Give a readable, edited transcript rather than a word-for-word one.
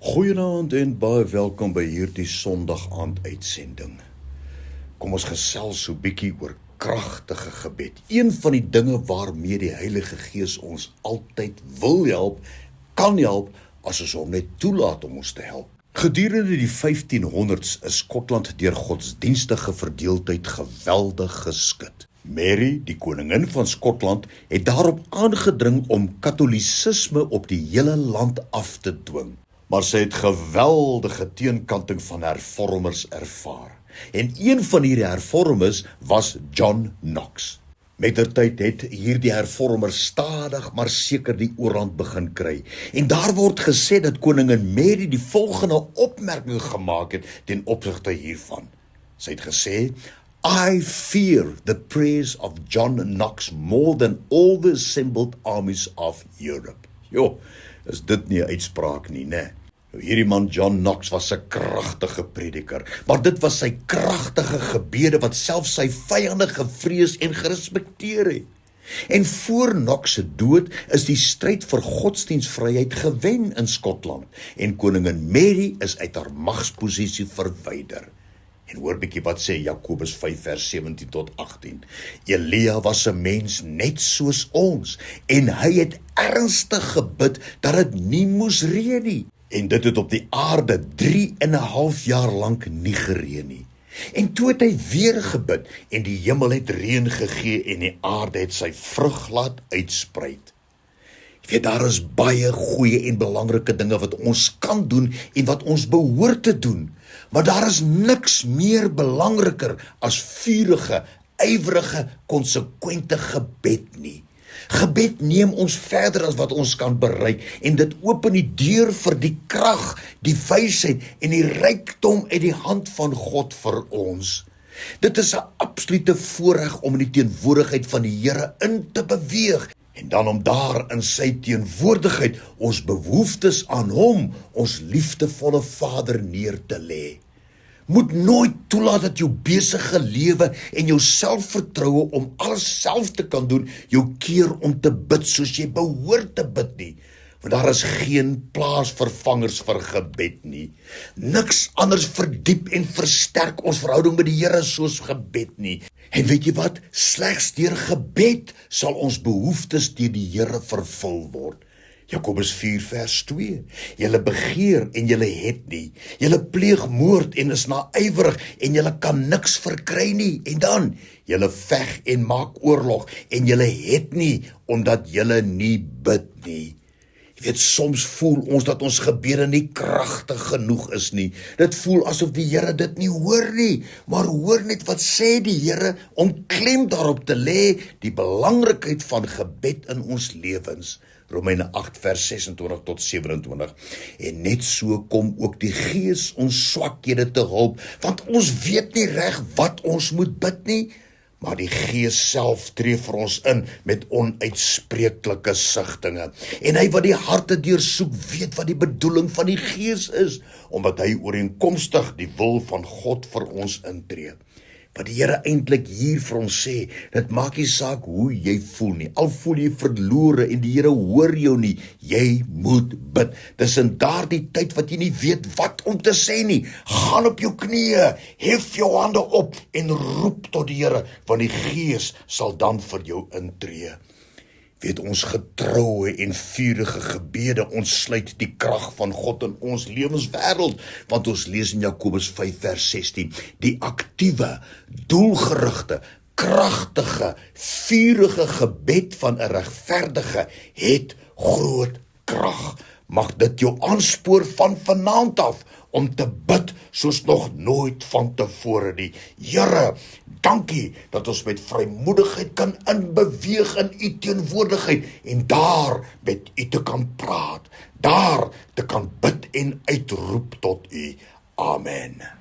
Goeienaand en baie welkom by hierdie Sondag aand uitsending. Kom ons gesels so bietjie oor kragtige gebed. Een van die dinge waarmee die Heilige Gees ons altyd wil help, kan help, as ons hom net toelaat om ons te help. Gedurende die 1500s is Skotland deur godsdienstige verdeeldheid geweldig geskit. Mary, die koningin van Skotland, het daarop aangedring om Katolicisme op die hele land af te dwing. Maar sy het geweldige teenkanting van hervormers ervaar. En een van hierdie hervormers was John Knox. Mettertyd het hierdie hervormer stadig maar seker die oorhand begin kry. En daar word gesê dat koningin Mary die volgende opmerking gemaak het ten opsigte hiervan. Sy het gesê, I fear the prayers of John Knox more than all the assembled armies of Europe. Jo, is dit nie 'n uitspraak nie, né? Hierdie man John Knox was 'n kragtige prediker, maar dit was sy kragtige gebede wat selfs sy vyande gevrees en gerespekteer het. En voor Knox se dood is die stryd vir godsdienstvryheid gewen in Skotland en koningin Mary is uit haar magsposisie verwyder. En hoor bietjie wat sê Jakobus 5 vers 17 tot 18. Elia was 'n mens net soos ons en hy het ernstig gebid dat dit nie moes reën nie. En dit het op die aarde 3,5 jaar lank nie gereën nie. En toe het hy weer gebid en die hemel het reën gegee en die aarde het sy vrug laat uitspruit. Jy weet, daar is baie goeie en belangrike dinge wat ons kan doen en wat ons behoort te doen. Maar daar is niks meer belangriker as vurige, ywerige, konsekwente gebed nie. Gebed neem ons verder as wat ons kan bereik en dit open die deur vir die krag, die wysheid en die rykdom uit die hand van God vir ons. Dit is 'n absolute voorreg om in die teenwoordigheid van die Here in te beweeg en dan om daar in sy teenwoordigheid ons behoeftes aan hom, ons liefdevolle Vader neer te lê. Moet nooit toelaat dat jou besige lewe en jou selfvertroue om alles self te kan doen, jou keer om te bid soos jy behoort te bid nie. Want daar is geen plaasvervangers vir gebed nie. Niks anders verdiep en versterk ons verhouding met die Here soos gebed nie. En weet jy wat? Slegs deur gebed sal ons behoeftes deur die Here vervul word. Jakobus 4 vers 2, julle begeer en julle het nie, julle pleeg moord en is nawywerig en julle kan niks verkry nie, en dan, julle veg en maak oorlog en julle het nie, omdat julle nie bid nie. Jy weet, soms voel ons dat ons gebede nie kragtig genoeg is nie. Dit voel asof die Here dit nie hoor nie, maar hoor net wat sê die Here om klem daarop te lê, die belangrikheid van gebed in ons lewens. Romeine 8 vers 26 tot 27. En net so kom ook die Gees ons swakhede te hulp, want ons weet nie reg wat ons moet bid nie, maar die Gees self tree vir ons in met onuitspreeklike sigtinge. En hy wat die harte deursoek weet wat die bedoeling van die Gees is, omdat hy ooreenkomstig die wil van God vir ons intree. Wat die Here eintlik hier vir ons sê, dit maak nie saak hoe jy voel nie. Al voel jy verlore en die Here hoor jou nie, jy moet bid. Dis in daardie tyd wat jy nie weet wat om te sê nie. Gaan op jou knieë, hef jou hande op en roep tot die Here, want die Gees sal dan vir jou intree. Weet, ons getroue en vurige gebede ontsluit die krag van God in ons lewenswêreld, want ons lees in Jakobus 5 vers 16, die aktiewe, doelgerigte, kragtige, vurige gebed van 'n regverdige het groot krag. Mag dit jou aanspoor van vanaand af om te bid soos nog nooit van tevore nie. Here, dankie dat ons met vrymoedigheid kan inbeweeg in u teenwoordigheid en daar met u te kan praat, daar te kan bid en uitroep tot u. Amen.